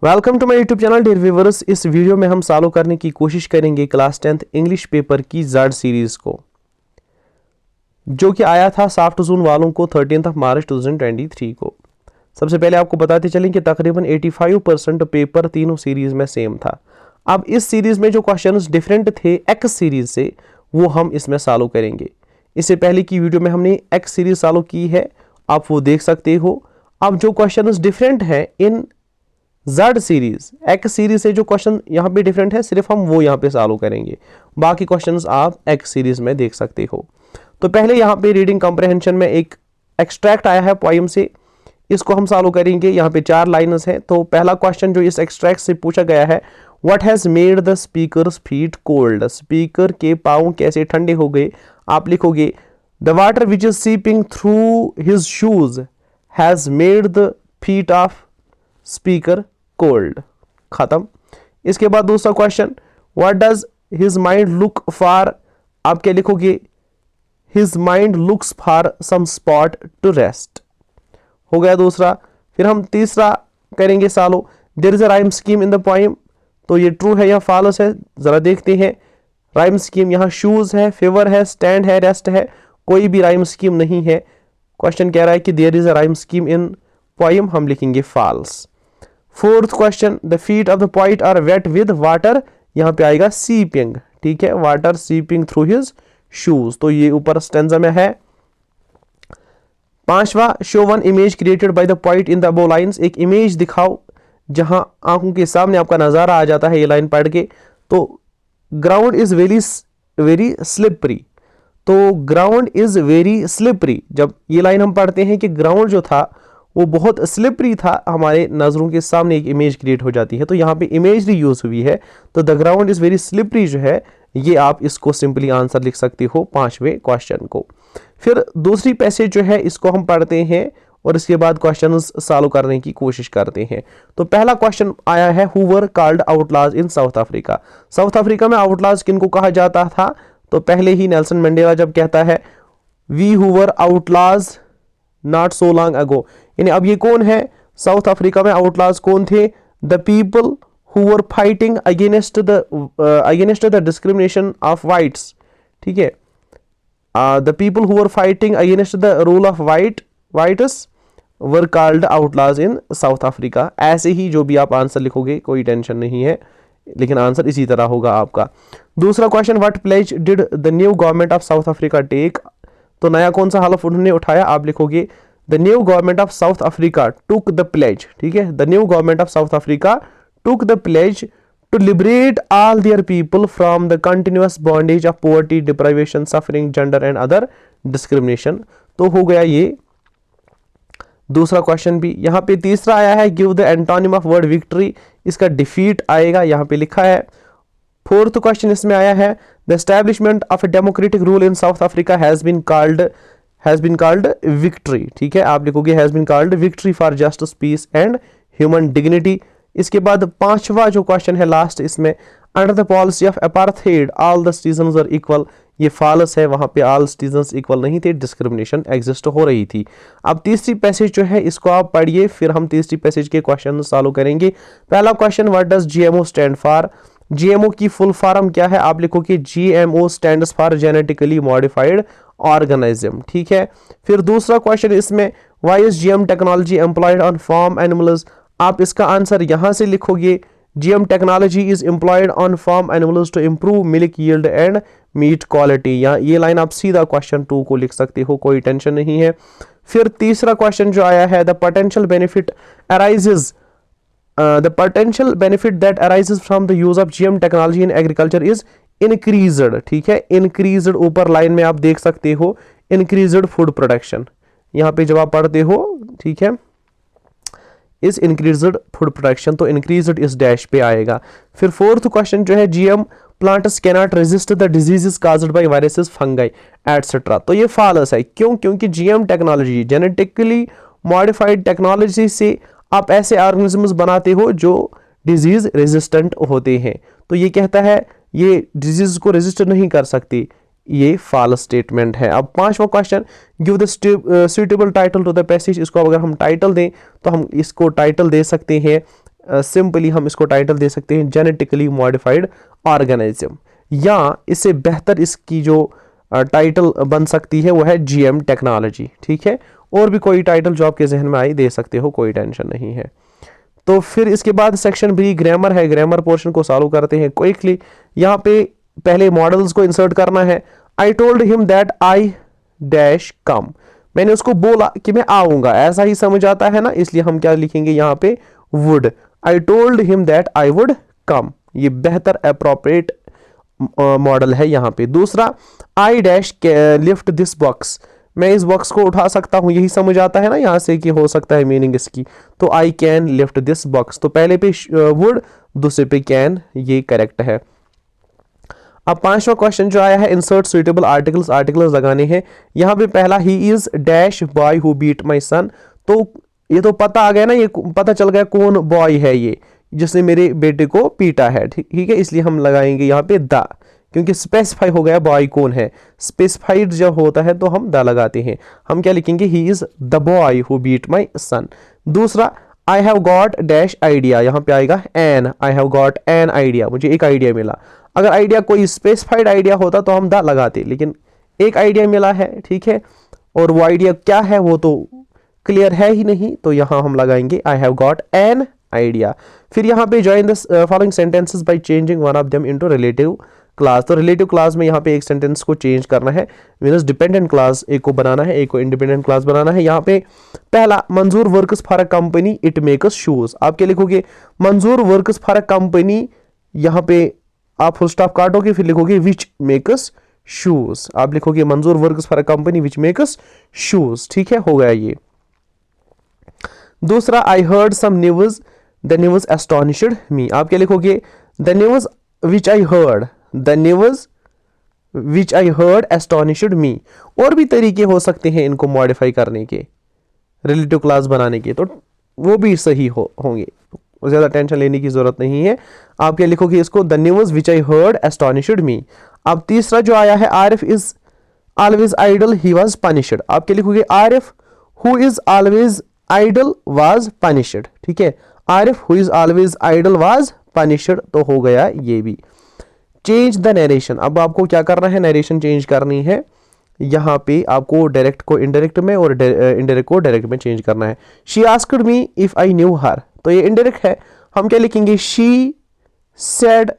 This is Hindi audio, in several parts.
Welcome to my YouTube channel dear viewers. इस वीडियो में हम सॉल्व करने की कोशिश करेंगे क्लास 10th इंग्लिश पेपर की जेड सीरीज को, जो कि आया था सॉफ्ट जोन वालों को 13 मार्च 2023 को। सबसे पहले आपको बताते चलें कि तकरीबन 85% पेपर तीनों सीरीज में सेम था। अब इस सीरीज में जो क्वेश्चंस डिफरेंट थे एक्स सीरीज से, वो हम इसमें सॉल्व करेंगे। इससे पहले की वीडियो में हमने एक्स सीरीज सॉल्व की है, आप वो देख सकते हो। अब जो क्वेश्चंस डिफरेंट हैं इन जेड सीरीज, एक्स सीरीज से जो क्वेश्चन यहाँ पे डिफरेंट है, सिर्फ हम वो यहाँ पे सॉल्व करेंगे। बाकी क्वेश्चंस आप एक्स सीरीज में देख सकते हो। तो पहले यहाँ पे रीडिंग कॉम्प्रहेंशन में एक एक्सट्रैक्ट आया है पोइम से, इसको हम सॉल्व करेंगे। यहाँ पे 4 लाइन्स हैं। तो पहला क्वेश्चन जो इस एक्सट्रैक्ट से पूछा गया है, what has made the speaker's feet cold, speaker के पाँव कैसे ठंडे हो गए। आप लिखोगे the water which is seeping through his shoes has made the feet of speaker cold. खत्म। इसके बाद दूसरा question, what does his mind look for, आप क्या लिखोगे his mind looks for some spot to rest. हो गया दूसरा। फिर हम तीसरा करेंगे solve, there is a rhyme scheme in the poem. तो ये ट्रू है या फॉल्स है, जरा देखते हैं। राइम स्कीम यहाँ शूज है, फेवर है, स्टैंड है, रेस्ट है, कोई भी राइम स्कीम नहीं है। क्वेश्चन कह रहा है कि there is a rhyme scheme in poem, हम लिखेंगे false. Fourth question, the feet of the poet are wet with water, यहां पे आएगा सीपिंग। ठीक है, water seeping through his shoes, तो ये ऊपर स्टेंजा में है। पांचवा, show one image created by the poet in the above lines, एक इमेज दिखाओ जहां आंखों के सामने आपका नजारा आ जाता है ये लाइन पढ़ के। तो ग्राउंड इज वेरी स्लिपरी, तो ग्राउंड इज वेरी स्लिपरी, जब ये लाइन हम पढ़ते हैं कि ग्राउंड जो था वो बहुत स्लिपरी था, हमारे नजरों के सामने एक इमेज क्रिएट हो जाती है। तो यहाँ पे इमेजरी यूज हुई है, तो the ground is very slippery जो है, ये आप इसको सिंपली आंसर लिख सकते हो पांचवें क्वेश्चन को। फिर दूसरी पैसेज जो है इसको हम पढ़ते हैं और इसके बाद क्वेश्चन सॉल्व करने की कोशिश करते हैं। तो पहला क्वेश्चन आया है, who were called outlaws in South Africa. South Africa में आउटलाज किनको कहा जाता था, तो पहले ही नेल्सन मंडेला जब कहता है we who were outlaws not so long ago, यानी अब ये कौन है, साउथ अफ्रीका में आउटलाज कौन थे, the people who were fighting against the discrimination of whites. ठीक है, the people who were fighting against the rule of whites were called outlaws in South Africa. ऐसे ही जो भी आप आंसर लिखोगे कोई टेंशन नहीं है, लेकिन आंसर इसी तरह होगा आपका। दूसरा question, what pledge did the new government of South Africa take, तो नया कौन सा हलफ उन्होंने उठाया। आप लिखोगे the new government of South Africa took the pledge. ठीक है, the new government of South Africa took the pledge to liberate all their people from the continuous bondage of poverty, deprivation, suffering, gender and other discrimination. तो हो गया ये दूसरा क्वेश्चन भी। यहाँ पे तीसरा आया है, give the antonym of word victory, इसका डिफीट आएगा, यहाँ पे लिखा है। फोर्थ क्वेश्चन इसमें आया है, the establishment of a democratic rule in South Africa has been called victory. ठीक है, आप लिखोगे has been called victory for justice, peace and human dignity. इसके बाद पांचवा जो क्वेश्चन है लास्ट इसमें, under the policy of apartheid all the citizens are equal, ये फॉल्स है, वहां पे ऑल सिटीजन्स इक्वल नहीं थे, डिस्क्रिमिनेशन एग्जिस्ट हो रही थी। अब तीसरी पैसेज जो है इसको आप पढ़िए, फिर हम तीसरी पैसेज के क्वेश्चन सॉल्व करेंगे। पहला question, what does GMO stand for, GMO की फुल फॉर्म क्या है। आप लिखो कि GMO stands for genetically modified organism. ठीक है, फिर दूसरा क्वेश्चन इसमें, why is GM technology employed on farm animals, आप इसका आंसर यहां से लिखोगे GM technology is employed on farm animals to improve milk yield and meat quality. या ये लाइन आप सीधा क्वेश्चन 2 को लिख सकते हो, कोई टेंशन नहीं है। फिर तीसरा क्वेश्चन जो आया है, the potential benefit arises the potential benefit that arises from the use of GM technology in agriculture is increased। ठीक है, increased ऊपर लाइन में आप देख सकते हो increased food production, यहाँ पे जब आप पढ़ते हो, ठीक है, is increased food production, तो increased इस डैश पे आएगा। फिर फोर्थ क्वेश्चन जो है, GM plants cannot resist the diseases caused by viruses, fungi etc, तो ये फॉल्स है। क्यों, क्योंकि GM technology, genetically modified technology से आप ऐसे ऑर्गेनिजम्स बनाते हो जो डिजीज रेजिस्टेंट होते हैं, तो ये कहता है ये डिजीज को रेजिस्ट नहीं कर सकती, ये फॉल्स स्टेटमेंट है। अब पांचवा question, give the suitable title to the passage, इसको अगर हम टाइटल दें तो हम इसको टाइटल दे सकते हैं सिंपली हम इसको टाइटल दे सकते हैं जेनेटिकली मॉडिफाइड ऑर्गेनिज्म, या इससे बेहतर इसकी जो टाइटल बन सकती है वो है जीएम टेक्नोलॉजी। ठीक है, और भी कोई टाइटल जो आपके जहन में आई दे सकते हो, कोई टेंशन नहीं है। तो फिर इसके बाद सेक्शन बी ग्रामर है, ग्रामर पोर्शन को सॉल्व करते हैं क्विकली। यहाँ पे पहले मॉडल्स को इंसर्ट करना है। I told him that I dash come, मैंने उसको बोला कि मैं आऊंगा, ऐसा ही समझ आता है ना, इसलिए हम क्या लिखेंगे यहाँ पे would. I told him that I would come, ये बेहतर अप्रोप्रिएट मॉडल है यहाँ पे। दूसरा, I dash lift this box, मैं इस बॉक्स को उठा सकता हूं, यही समझ आता है ना यहाँ से कि हो सकता है मीनिंग इसकी। तो I can lift this box, तो पहले पे वुड, दूसरे पे कैन, ये करेक्ट है। अब पांचवा क्वेश्चन जो आया है, इंसर्ट सुइटेबल आर्टिकल्स, आर्टिकल्स लगाने हैं। यहाँ पे पहला, he is dash boy who beat my son, तो ये तो पता आ गया ना, ये पता चल गया कौन बॉय है ये जिसने मेरे बेटे को पीटा है। ठीक है, इसलिए हम लगाएंगे यहाँ पे द, क्योंकि स्पेसिफाई हो गया बॉय कौन है। स्पेसिफाइड जब होता है तो हम द लगाते हैं। हम क्या लिखेंगे, he is the boy who beat my son. दूसरा, I have got dash idea, यहाँ पे आएगा an, I have got an idea, मुझे एक आइडिया मिला। अगर आइडिया कोई स्पेसिफाइड आइडिया होता तो हम द लगाते, लेकिन एक आइडिया मिला है। ठीक है, और वो आइडिया क्या है वो तो क्लियर है ही नहीं, तो यहां हम लगाएंगे आई हैव गॉट एन आइडिया। फिर यहाँ पे join the following sentences by changing one of them into relative class, तो रिलेटिव क्लास में यहाँ पे एक सेंटेंस को चेंज करना है, मींस डिपेंडेंट क्लास एक को बनाना है, एक को इंडिपेंडेंट क्लास बनाना है। यहाँ पे पहला, मंजूर works for a company it makes shoes, आप क्या लिखोगे, Manzoor works for a company, यहाँ पे आप फुल स्टॉप काटोगे, फिर लिखोगे विच मेक्स शूज, आप लिखोगे Manzoor works for a company which makes shoes. ठीक है, हो गया ये। दूसरा, I heard some news the news astonished me, आप क्या लिखोगे, the news which I heard, the news which I heard astonished me. और भी तरीके हो सकते हैं इनको मॉडिफाई करने के, रिलेटिव क्लास बनाने के, तो वो भी सही होंगे, ज्यादा टेंशन लेने की जरूरत नहीं है। आप क्या लिखोगे इसको, the news which I heard astonished me. अब तीसरा जो आया है, Arif is always idle he was punished, आप क्या लिखोगे, Arif who is always idle was punished. ठीक है, Arif who is always idle was punished, तो हो गया ये भी। चेंज द नरेशन, अब आपको क्या करना है, नरेशन चेंज करनी है। यहाँ पे आपको डायरेक्ट को इनडायरेक्ट में और इनडायरेक्ट को डायरेक्ट में चेंज करना है। She asked me if I knew her, तो ये इनडायरेक्ट है, हम क्या लिखेंगे, शी सेड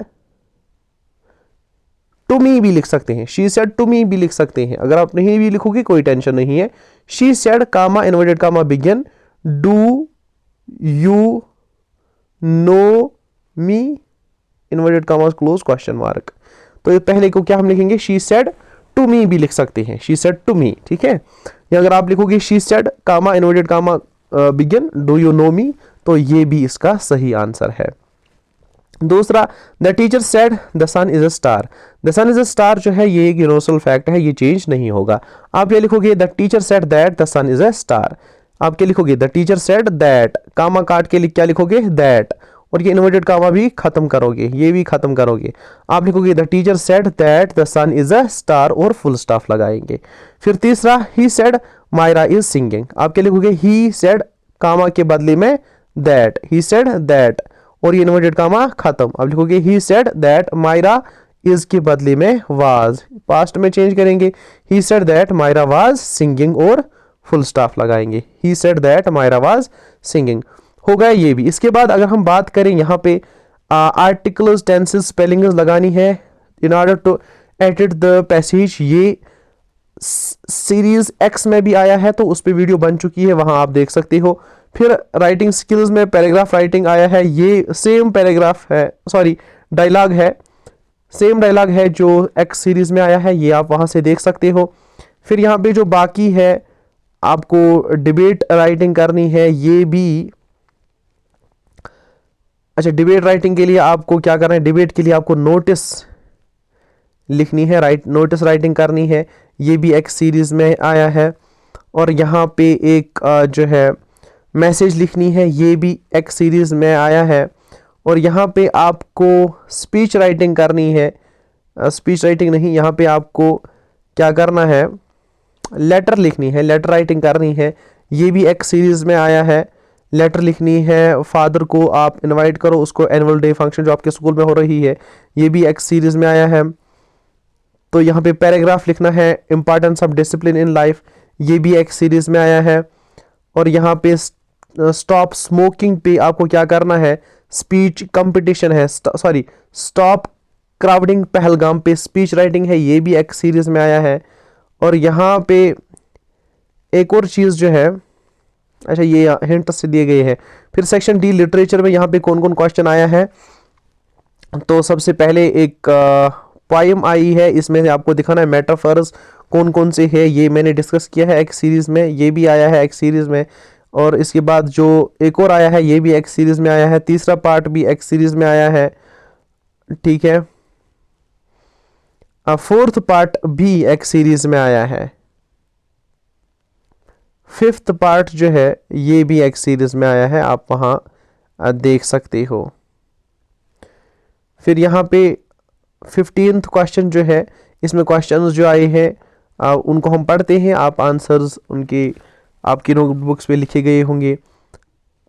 टू मी भी लिख सकते हैं, शी सेड टू मी भी लिख सकते हैं। अगर आप नहीं भी लिखोगे कोई टेंशन नहीं है। She said comma inverted comma begin do you know me inverted comma close question mark, तो ये पहले को क्या हम लिखेंगे, शी सेड टू मी भी लिख सकते हैं, शी सेड टू मी। ठीक है, या अगर आप लिखोगे she said comma inverted comma begin do you know me, तो ये भी इसका सही आंसर है। दूसरा, the teacher said the sun is a star, the sun is a star जो है ये एक यूनिवर्सल फैक्ट है, ये चेंज नहीं होगा। आप ये लिखोगे, the teacher said that the sun is a star, आप क्या लिखोगे, the teacher said that, comma काट के क्या लिखोगे, दैट, और ये इन्वर्टेड कामा भी खत्म करोगे, ये भी खत्म करोगे। आप लिखोगे, the teacher said that the sun is a star, और फुल स्टॉप लगाएंगे। फिर तीसरा, he said Myra is singing, आप क्या लिखोगे, ही सेड कामा के बदले में दैट, ही सेड दैट, और ये इन्वर्टेड कामा खत्म। अब लिखोगे, he said that Myra is के बदले में वाज, पास्ट में चेंज करेंगे, he said that Myra was singing, और फुल स्टॉप लगाएंगे, he said that Myra was singing. हो गया ये भी। इसके बाद अगर हम बात करें यहाँ पे आर्टिकल्स, टेंसेस, स्पेलिंग्स लगानी है in order to edit the passage, ये सीरीज एक्स में भी आया है, तो उस पर वीडियो बन चुकी है, वहां आप देख सकते हो। फिर राइटिंग स्किल्स में पैराग्राफ राइटिंग आया है, ये सेम पैराग्राफ है, सॉरी डायलॉग है, सेम डायलॉग है जो एक्स सीरीज में आया है, ये आप वहां से देख सकते हो। फिर यहाँ पे जो बाकी है, आपको डिबेट राइटिंग करनी है, ये भी, अच्छा डिबेट राइटिंग के लिए आपको क्या करना है, डिबेट के लिए आपको नोटिस लिखनी है, नोटिस राइटिंग करनी है, ये भी एक्स सीरीज में आया है। और यहाँ पे एक जो है मैसेज लिखनी है, ये भी एक्स सीरीज में आया है। और यहाँ पे आपको स्पीच राइटिंग करनी है, स्पीच राइटिंग नहीं, यहाँ पे आपको क्या करना है, लेटर लिखनी है, लेटर राइटिंग करनी है, ये भी एक्स सीरीज में आया है। लेटर लिखनी है, फादर को आप इनवाइट करो, उसको एनुअल डे फंक्शन जो आपके स्कूल में हो रही है, ये भी एक्स सीरीज में आया है। तो यहाँ पे पैराग्राफ लिखना है, importance of discipline in life, ये भी एक्स सीरीज में आया है। और यहाँ पे स्टॉप स्मोकिंग पे आपको क्या करना है, स्पीच कंपटीशन है, सॉरी स्टॉप क्राउडिंग पहलगाम पे स्पीच राइटिंग है, ये भी एक्स सीरीज में आया है। और यहाँ पे एक और चीज़ जो है, अच्छा ये हिंट से दिए गए हैं। फिर सेक्शन डी लिटरेचर में यहाँ पे कौन कौन क्वेश्चन आया है, तो सबसे पहले एक पोएम आई है, इसमें से आपको दिखाना है मेटाफर्स कौन कौन से है, ये मैंने डिस्कस किया है एक्स सीरीज में, ये भी आया है एक्स सीरीज में। और इसके बाद जो एक और आया है ये भी एक्स सीरीज में आया है, तीसरा पार्ट भी एक्स सीरीज में आया है, ठीक है। फोर्थ पार्ट भी एक्स सीरीज में आया है, फिफ्थ पार्ट जो है ये भी एक्स सीरीज में आया है, आप वहां देख सकते हो। फिर यहाँ पे 15th क्वेश्चन जो है, इसमें क्वेश्चंस जो आए हैं उनको हम पढ़ते हैं, आप आंसर्स उनके आपकी नोटबुक्स पे लिखे गए होंगे।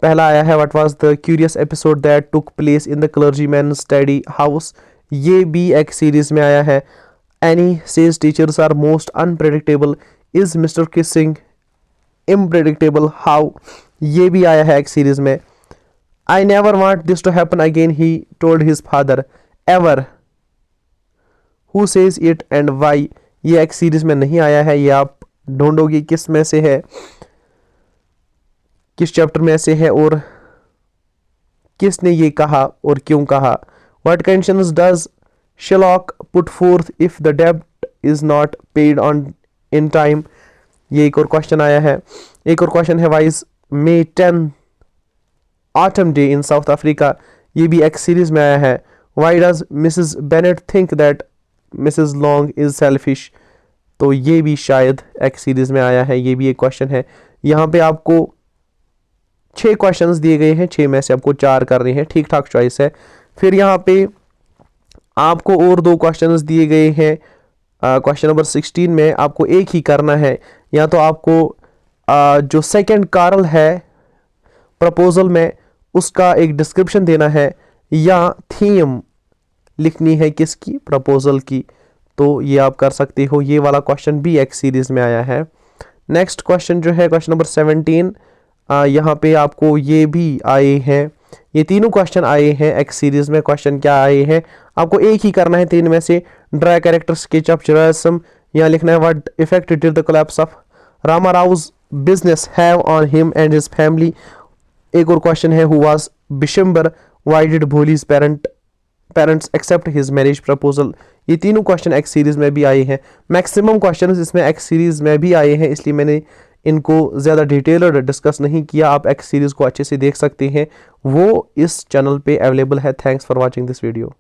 पहला आया है, what was the curious episode that took place in the clergyman study house, ये भी एक्स सीरीज में आया है। Annie says teachers are most unpredictable, is Mr Kissing unpredictable how, ये भी आया है एक्स सीरीज में। I never want this to happen again he told his father, ever, who says it and why, ये एक्स सीरीज में नहीं आया है, ये आप ढूंढोगे किस में से है, किस चैप्टर में से है और किसने ये कहा और क्यों कहा। What conditions does Shylock put forth if the डेब्ट is not paid on in time, ये एक और क्वेश्चन आया है। एक और क्वेश्चन है, wise may 10 autumn day in South Africa, ये भी एक्स सीरीज में आया है। Why does Mrs Bennett think that Mrs long is selfish, तो ये भी शायद एक्स सीरीज में आया है, ये भी एक क्वेश्चन है। यहाँ पे आपको 6 क्वेश्चंस दिए गए हैं, 6 में से आपको 4 करने हैं, ठीक ठाक चॉइस है। फिर यहाँ पे आपको और 2 क्वेश्चंस दिए गए हैं, क्वेश्चन नंबर 16 में आपको एक ही करना है, या तो आपको जो सेकंड कार्ल है प्रपोजल में उसका एक डिस्क्रिप्शन देना है, या थीम लिखनी है किसकी, प्रपोजल की, तो ये आप कर सकते हो। ये वाला क्वेश्चन भी एक्स सीरीज में आया है। नेक्स्ट क्वेश्चन जो है क्वेश्चन नंबर 17, यहाँ पे आपको ये भी आए हैं, ये तीनों क्वेश्चन आए हैं एक्स सीरीज में। क्वेश्चन क्या आए हैं, आपको एक ही करना है 3 में से, ड्राई कैरेक्टर स्केच ऑफ जरासम, यहाँ लिखना है what effect did the collapse of Rama Rau's business have on him and his family. एक और क्वेश्चन है, who was Bishamber, why did Bholi's parents accept his marriage proposal. ये तीनों क्वेश्चन एक्स सीरीज में भी आए हैं। मैक्सिमम क्वेश्चन इसमें एक्स सीरीज में भी आए हैं, इसलिए मैंने इनको ज़्यादा डिटेलड डिस्कस नहीं किया। आप एक्स सीरीज को अच्छे से देख सकते हैं, वो इस चैनल पे अवेलेबल है। Thanks for watching this video.